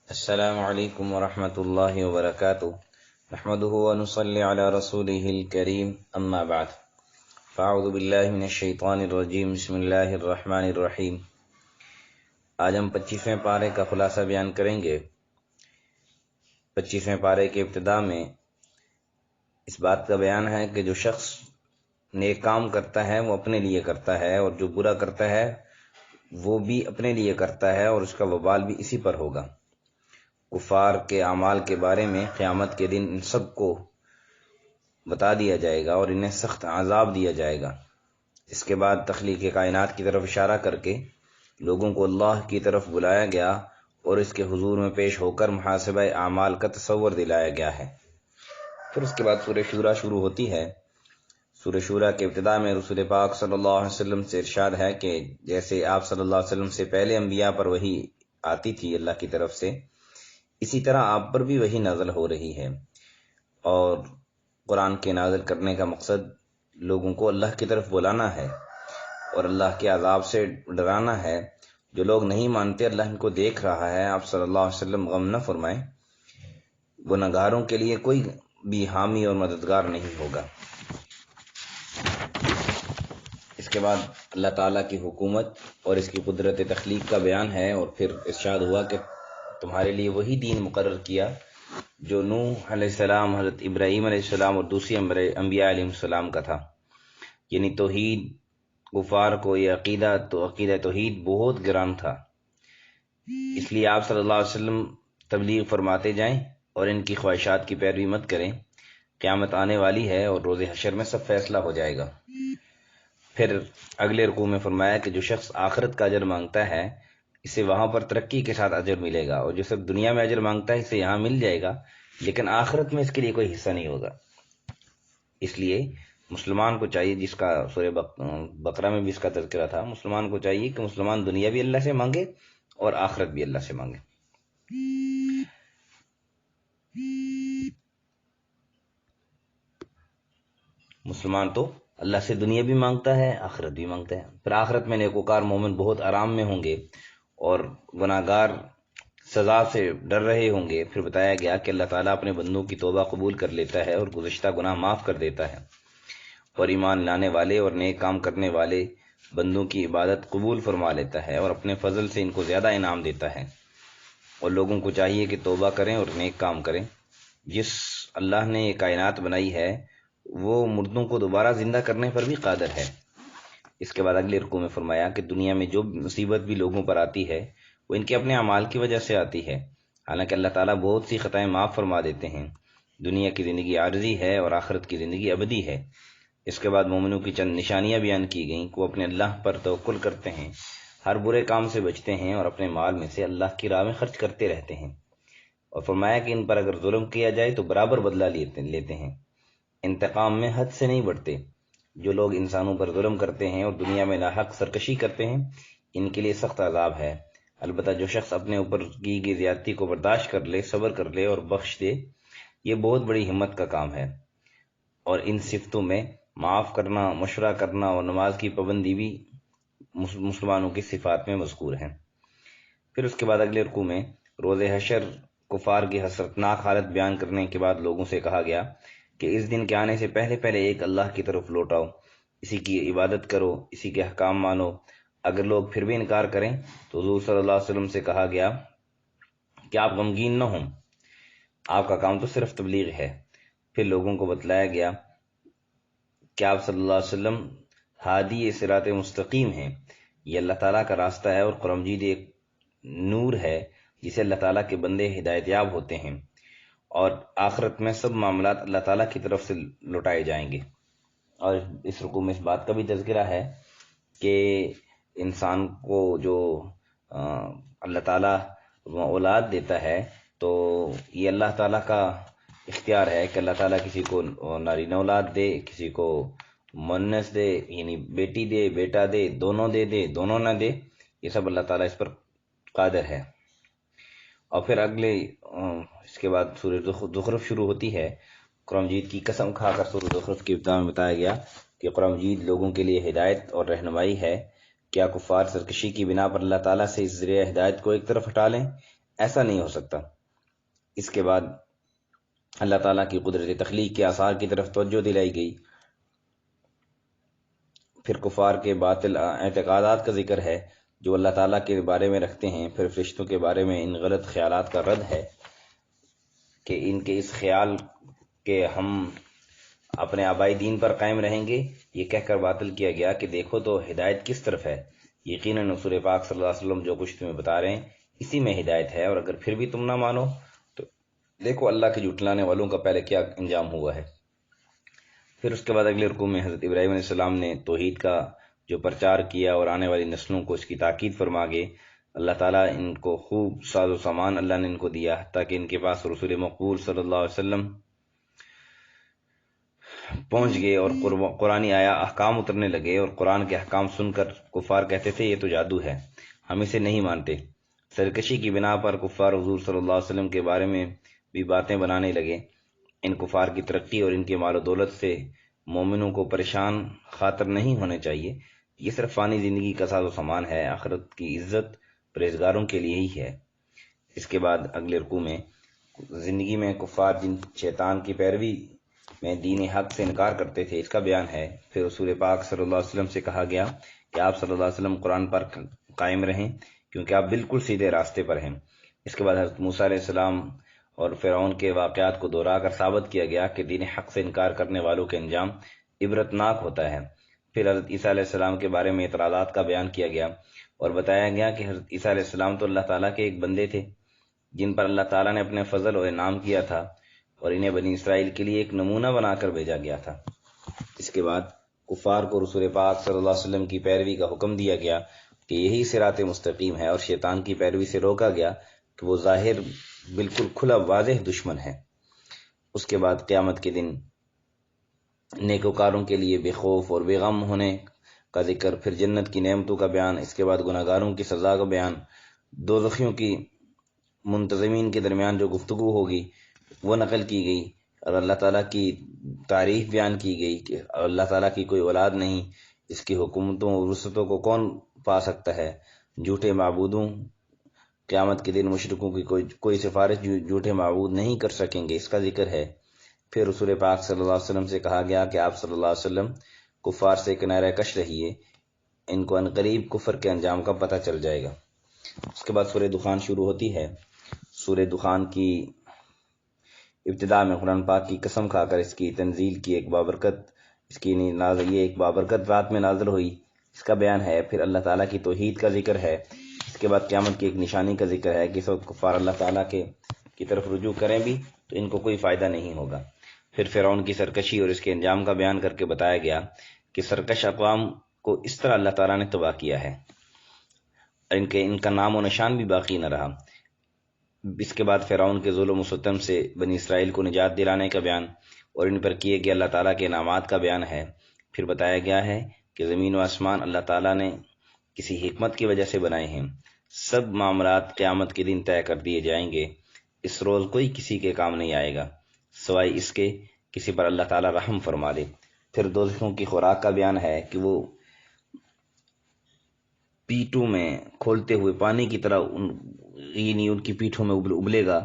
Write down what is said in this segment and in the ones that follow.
السلام علیکم ورحمۃ اللہ وبرکاتہ نحمده ونصلي على رسوله الكریم اما بعد فاعوذ باللہ من الشیطان الرجیم بسم اللہ الرحمن الرحیم۔ آج ہم 25ویں پارے کا خلاصہ بیان کریں گے۔ 25ویں پارے کے ابتدا میں اس بات کا بیان ہے کہ جو شخص نیک کام کرتا ہے وہ اپنے لیے کرتا ہے، اور جو برا کرتا ہے وہ بھی اپنے لیے کرتا ہے، اور اس کا وبال بھی اسی پر ہوگا۔ کفار کے اعمال کے بارے میں قیامت کے دن ان سب کو بتا دیا جائے گا اور انہیں سخت عذاب دیا جائے گا۔ اس کے بعد تخلیق کائنات کی طرف اشارہ کر کے لوگوں کو اللہ کی طرف بلایا گیا اور اس کے حضور میں پیش ہو کر محاسبہ اعمال کا تصور دلایا گیا ہے۔ پھر اس کے بعد سورہ شورى شروع ہوتی ہے۔ سورہ شورى کے ابتدا میں رسول پاک صلی اللہ علیہ وسلم سے ارشاد ہے کہ جیسے آپ صلی اللہ علیہ وسلم سے پہلے انبیاء پر وحی آتی تھی اللہ کی طرف سے، اسی طرح آپ پر بھی وحی نازل ہو رہی ہے، اور قرآن کے نازل کرنے کا مقصد لوگوں کو اللہ کی طرف بلانا ہے اور اللہ کے عذاب سے ڈرانا ہے۔ جو لوگ نہیں مانتے اللہ ان کو دیکھ رہا ہے، آپ صلی اللہ علیہ وسلم غم نہ فرمائیں، گنہگاروں کے لیے کوئی بھی حامی اور مددگار نہیں ہوگا۔ اس کے بعد اللہ تعالیٰ کی حکومت اور اس کی قدرت تخلیق کا بیان ہے، اور پھر ارشاد ہوا کہ تمہارے لیے وہی دین مقرر کیا جو نوح علیہ السلام، حضرت ابراہیم علیہ السلام اور دوسری انبیاء علیہ السلام کا تھا، یعنی توحید۔ کفار کو یہ عقیدہ توحید بہت گران تھا، اس لیے آپ صلی اللہ علیہ وسلم تبلیغ فرماتے جائیں اور ان کی خواہشات کی پیروی مت کریں۔ قیامت آنے والی ہے اور روز حشر میں سب فیصلہ ہو جائے گا۔ پھر اگلے رکوع میں فرمایا کہ جو شخص آخرت کا اجر مانگتا ہے اسے وہاں پر ترقی کے ساتھ اجر ملے گا، اور جو صرف دنیا میں اجر مانگتا ہے اسے یہاں مل جائے گا، لیکن آخرت میں اس کے لیے کوئی حصہ نہیں ہوگا۔ اس لیے مسلمان کو چاہیے، جس کا سورہ بقرہ میں بھی اس کا تذکرہ تھا، مسلمان کو چاہیے کہ مسلمان دنیا بھی اللہ سے مانگے اور آخرت بھی اللہ سے مانگے۔ مسلمان تو اللہ سے دنیا بھی مانگتا ہے، آخرت بھی مانگتا ہے۔ پھر آخرت میں نیکوکار مومن بہت آرام میں ہوں گے اور گناہگار سزا سے ڈر رہے ہوں گے۔ پھر بتایا گیا کہ اللہ تعالیٰ اپنے بندوں کی توبہ قبول کر لیتا ہے اور گزشتہ گناہ معاف کر دیتا ہے، اور ایمان لانے والے اور نیک کام کرنے والے بندوں کی عبادت قبول فرما لیتا ہے اور اپنے فضل سے ان کو زیادہ انعام دیتا ہے۔ اور لوگوں کو چاہیے کہ توبہ کریں اور نیک کام کریں۔ جس اللہ نے یہ کائنات بنائی ہے وہ مردوں کو دوبارہ زندہ کرنے پر بھی قادر ہے۔ اس کے بعد اگلے رکوع میں فرمایا کہ دنیا میں جو مصیبت بھی لوگوں پر آتی ہے وہ ان کے اپنے اعمال کی وجہ سے آتی ہے، حالانکہ اللہ تعالیٰ بہت سی خطائیں معاف فرما دیتے ہیں۔ دنیا کی زندگی عارضی ہے اور آخرت کی زندگی ابدی ہے۔ اس کے بعد مومنوں کی چند نشانیاں بیان کی گئیں کہ وہ اپنے اللہ پر توکل کرتے ہیں، ہر برے کام سے بچتے ہیں اور اپنے مال میں سے اللہ کی راہ میں خرچ کرتے رہتے ہیں، اور فرمایا کہ ان پر اگر ظلم کیا جائے تو برابر بدلہ لیتے ہیں، انتقام میں حد سے نہیں بڑھتے۔ جو لوگ انسانوں پر ظلم کرتے ہیں اور دنیا میں ناحق سرکشی کرتے ہیں ان کے لیے سخت عذاب ہے۔ البتہ جو شخص اپنے اوپر کی گئی زیادتی کو برداشت کر لے، صبر کر لے اور بخش دے، یہ بہت بڑی ہمت کا کام ہے۔ اور ان صفتوں میں معاف کرنا، مشورہ کرنا اور نماز کی پابندی بھی مسلمانوں کی صفات میں مذکور ہیں۔ پھر اس کے بعد اگلے رکوع میں روز حشر کفار کی حسرتناک حالت بیان کرنے کے بعد لوگوں سے کہا گیا کہ اس دن کے آنے سے پہلے ایک اللہ کی طرف لوٹاؤ، اسی کی عبادت کرو، اسی کے احکام مانو۔ اگر لوگ پھر بھی انکار کریں تو حضور صلی اللہ علیہ وسلم سے کہا گیا کہ آپ غمگین نہ ہوں، آپ کا کام تو صرف تبلیغ ہے۔ پھر لوگوں کو بتلایا گیا کہ آپ صلی اللہ علیہ وسلم ہادی صراط مستقیم ہیں، یہ اللہ تعالیٰ کا راستہ ہے، اور قرآن مجید ایک نور ہے جسے اللہ تعالیٰ کے بندے ہدایت یاب ہوتے ہیں، اور آخرت میں سب معاملات اللہ تعالیٰ کی طرف سے لوٹائے جائیں گے۔ اور اس رکوع میں اس بات کا بھی تذکرہ ہے کہ انسان کو جو اللہ تعالیٰ اولاد دیتا ہے تو یہ اللہ تعالیٰ کا اختیار ہے کہ اللہ تعالیٰ کسی کو نارینہ اولاد دے، کسی کو مؤنث دے، یعنی بیٹی دے، بیٹا دے، دونوں دے، دونوں نہ دے، یہ سب اللہ تعالیٰ اس پر قادر ہے۔ اور پھر اگلے اس کے بعد سورہ زخرف شروع ہوتی ہے۔ قرآن مجید کی قسم کھا کر سورہ زخرف کی ابتدا میں بتایا گیا کہ قرآن مجید لوگوں کے لیے ہدایت اور رہنمائی ہے۔ کیا کفار سرکشی کی بنا پر اللہ تعالیٰ سے اس ذریعہ ہدایت کو ایک طرف ہٹا لیں؟ ایسا نہیں ہو سکتا۔ اس کے بعد اللہ تعالیٰ کی قدرت تخلیق کے آثار کی طرف توجہ دلائی گئی۔ پھر کفار کے باطل اعتقادات کا ذکر ہے جو اللہ تعالیٰ کے بارے میں رکھتے ہیں۔ پھر فرشتوں کے بارے میں ان غلط خیالات کا رد ہے کہ ان کے اس خیال کہ ہم اپنے آبائی دین پر قائم رہیں گے، یہ کہہ کر باطل کیا گیا کہ دیکھو تو ہدایت کس طرف ہے۔ یقیناً رسول پاک صلی اللہ علیہ وسلم جو کچھ تمہیں بتا رہے ہیں اسی میں ہدایت ہے، اور اگر پھر بھی تم نہ مانو تو دیکھو اللہ کے جھٹلانے والوں کا پہلے کیا انجام ہوا ہے۔ پھر اس کے بعد اگلے رکوع میں حضرت ابراہیم علیہ السلام نے توحید کا جو پرچار کیا اور آنے والی نسلوں کو اس کی تاکید فرما گئے۔ اللہ تعالیٰ ان کو خوب ساز و سامان اللہ نے ان کو دیا تاکہ ان کے پاس رسول مقبول صلی اللہ علیہ وسلم پہنچ گئے اور قرآنی آیا احکام اترنے لگے، اور قرآن کے احکام سن کر کفار کہتے تھے یہ تو جادو ہے، ہم اسے نہیں مانتے۔ سرکشی کی بنا پر کفار حضور صلی اللہ علیہ وسلم کے بارے میں بھی باتیں بنانے لگے۔ ان کفار کی ترقی اور ان کے مال و دولت سے مومنوں کو پریشان خاطر نہیں ہونے چاہیے۔ یہ صرف فانی زندگی کا ساز و سامان ہے، آخرت کی عزت پرہیزگاروں کے لیے ہی ہے۔ اس کے بعد اگلے رکوع میں زندگی میں کفار جن شیطان کی پیروی میں دین حق سے انکار کرتے تھے اس کا بیان ہے۔ پھر رسول پاک صلی اللہ علیہ وسلم سے کہا گیا کہ آپ صلی اللہ علیہ وسلم قرآن پر قائم رہیں کیونکہ آپ بالکل سیدھے راستے پر ہیں۔ اس کے بعد حضرت موسیٰ علیہ السلام اور فرعون کے واقعات کو دہرا کر ثابت کیا گیا کہ دین حق سے انکار کرنے والوں کے انجام عبرتناک ہوتا ہے۔ پھر حضرت عیسیٰ علیہ السلام کے بارے میں اعتراضات کا بیان کیا گیا اور بتایا گیا کہ حضرت عیسیٰ علیہ السلام تو اللہ تعالیٰ کے ایک بندے تھے جن پر اللہ تعالیٰ نے اپنے فضل و انعام کیا تھا، اور انہیں بنی اسرائیل کے لیے ایک نمونہ بنا کر بھیجا گیا تھا۔ اس کے بعد کفار کو رسول پاک صلی اللہ علیہ وسلم کی پیروی کا حکم دیا گیا کہ یہی صراط مستقیم ہے، اور شیطان کی پیروی سے روکا گیا کہ وہ ظاہر بالکل کھلا واضح دشمن ہے۔ اس کے بعد قیامت کے دن نیکوکاروں کے لیے بے خوف اور بے غم ہونے کا ذکر، پھر جنت کی نعمتوں کا بیان، اس کے بعد گناہگاروں کی سزا کا بیان، دوزخیوں کی منتظمین کے درمیان جو گفتگو ہوگی وہ نقل کی گئی، اور اللہ تعالیٰ کی تعریف بیان کی گئی کہ اللہ تعالیٰ کی کوئی اولاد نہیں، اس کی حکومتوں اور وسعتوں کو کون پا سکتا ہے، جھوٹے معبودوں قیامت کے دن مشرکوں کی کوئی سفارش جھوٹے معبود نہیں کر سکیں گے، اس کا ذکر ہے۔ پھر رسول پاک صلی اللہ علیہ وسلم سے کہا گیا کہ آپ صلی اللہ علیہ وسلم کفار سے کنارہ کش رہیے، ان کو عنقریب کفر کے انجام کا پتہ چل جائے گا۔ اس کے بعد سورہ دخان شروع ہوتی ہے۔ سورہ دخان کی ابتدا میں قرآن پاک کی قسم کھا کر اس کی تنزیل کی ایک بابرکت یہ ایک بابرکت رات میں نازل ہوئی، اس کا بیان ہے۔ پھر اللہ تعالیٰ کی توحید کا ذکر ہے۔ اس کے بعد قیامت کی ایک نشانی کا ذکر ہے کہ اس وقت کفار اللہ تعالیٰ کی طرف رجوع کریں بھی تو ان کو کوئی فائدہ نہیں ہوگا۔ پھر فرعون کی سرکشی اور اس کے انجام کا بیان کر کے بتایا گیا کہ سرکش اقوام کو اس طرح اللہ تعالیٰ نے تباہ کیا ہے، ان کا نام و نشان بھی باقی نہ رہا۔ اس کے بعد فرعون کے ظلم و ستم سے بنی اسرائیل کو نجات دلانے کا بیان اور ان پر کیے گئے اللہ تعالیٰ کے انعامات کا بیان ہے۔ پھر بتایا گیا ہے کہ زمین و آسمان اللہ تعالیٰ نے کسی حکمت کی وجہ سے بنائے ہیں، سب معاملات قیامت کے دن طے کر دیے جائیں گے، اس روز کوئی کسی کے کام نہیں آئے گا سوائے اس کے کسی پر اللہ تعالیٰ رحم فرما دے۔ پھر دوزخیوں کی خوراک کا بیان ہے کہ وہ پیٹوں میں کھولتے ہوئے پانی کی طرح ان کی پیٹھوں میں ابلے گا،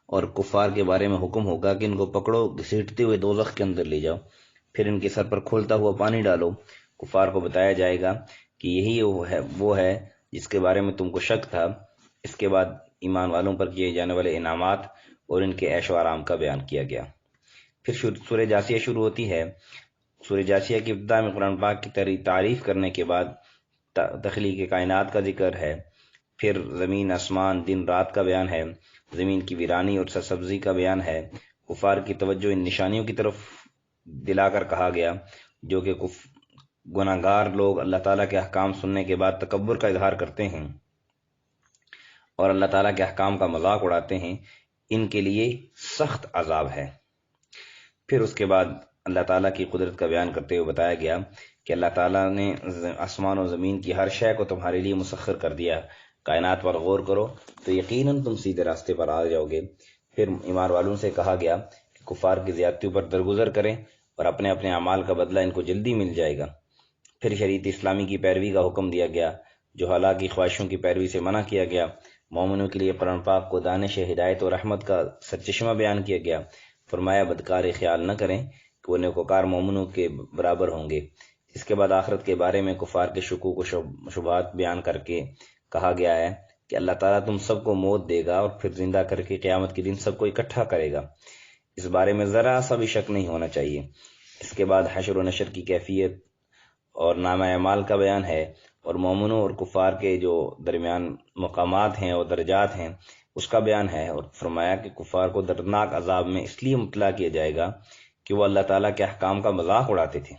اور کفار کے بارے میں حکم ہوگا کہ ان کو پکڑو، گھسیٹتے ہوئے دوزخ کے اندر لے جاؤ، پھر ان کے سر پر کھولتا ہوا پانی ڈالو۔ کفار کو بتایا جائے گا کہ یہی وہ ہے جس کے بارے میں تم کو شک تھا۔ اس کے بعد ایمان والوں پر کیے جانے والے انعامات اور ان کے عیش و آرام کا بیان کیا گیا۔ پھر سورہ جاثیہ شروع ہوتی ہے۔ سورہ جاثیہ کی ابتدا میں قرآن پاک کی تعریف کرنے کے بعد تخلیق کائنات کا ذکر ہے، پھر زمین آسمان دن رات کا بیان ہے، زمین کی ویرانی اور سرسبزی کا بیان ہے۔ کفار کی توجہ ان نشانیوں کی طرف دلا کر کہا گیا جو کہ گناہگار لوگ اللہ تعالیٰ کے احکام سننے کے بعد تکبر کا اظہار کرتے ہیں اور اللہ تعالیٰ کے احکام کا مذاق اڑاتے ہیں، ان کے لیے سخت عذاب ہے۔ پھر اس کے بعد اللہ تعالیٰ کی قدرت کا بیان کرتے ہوئے بتایا گیا کہ اللہ تعالیٰ نے آسمان و زمین کی ہر شے کو تمہارے لیے مسخر کر دیا، کائنات پر غور کرو تو یقیناً تم سیدھے راستے پر آ جاؤ گے۔ پھر ایمان والوں سے کہا گیا کہ کفار کی زیادتیوں پر درگزر کریں اور اپنے اپنے اعمال کا بدلہ ان کو جلدی مل جائے گا۔ پھر شریعت اسلامی کی پیروی کا حکم دیا گیا، جو حالات کی خواہشوں کی پیروی سے منع کیا گیا۔ مومنوں کے لیے قرآن پاک کو دانش ہدایت اور رحمت کا سرچشمہ بیان کیا گیا۔ فرمایا بدکار خیال نہ کریں کہ وہ نیکوکار مومنوں کے برابر ہوں گے۔ اس کے بعد آخرت کے بارے میں کفار کے شکوک و شبہات بیان کر کے کہا گیا ہے کہ اللہ تعالیٰ تم سب کو موت دے گا اور پھر زندہ کر کے قیامت کے دن سب کو اکٹھا کرے گا، اس بارے میں ذرا سا بھی شک نہیں ہونا چاہیے۔ اس کے بعد حشر و نشر کی کیفیت اور نامہ اعمال کا بیان ہے، اور مومنوں اور کفار کے جو درمیان مقامات ہیں اور درجات ہیں اس کا بیان ہے، اور فرمایا کہ کفار کو دردناک عذاب میں اس لیے مبتلا کیا جائے گا کہ وہ اللہ تعالیٰ کے احکام کا مذاق اڑاتے تھے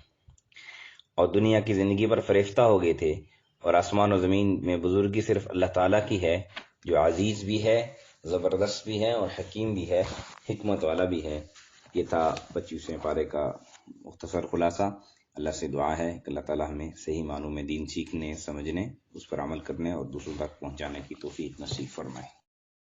اور دنیا کی زندگی پر فریفتہ ہو گئے تھے، اور آسمان و زمین میں بزرگی صرف اللہ تعالیٰ کی ہے جو عزیز بھی ہے، زبردست بھی ہے اور حکیم بھی ہے، حکمت والا بھی ہے۔ یہ تھا 25ویں پارے کا مختصر خلاصہ۔ اللہ سے دعا ہے کہ اللہ تعالیٰ ہمیں صحیح معنوں میں دین سیکھنے، سمجھنے، اس پر عمل کرنے اور دوسروں تک پہنچانے کی توفیق نصیب فرمائے۔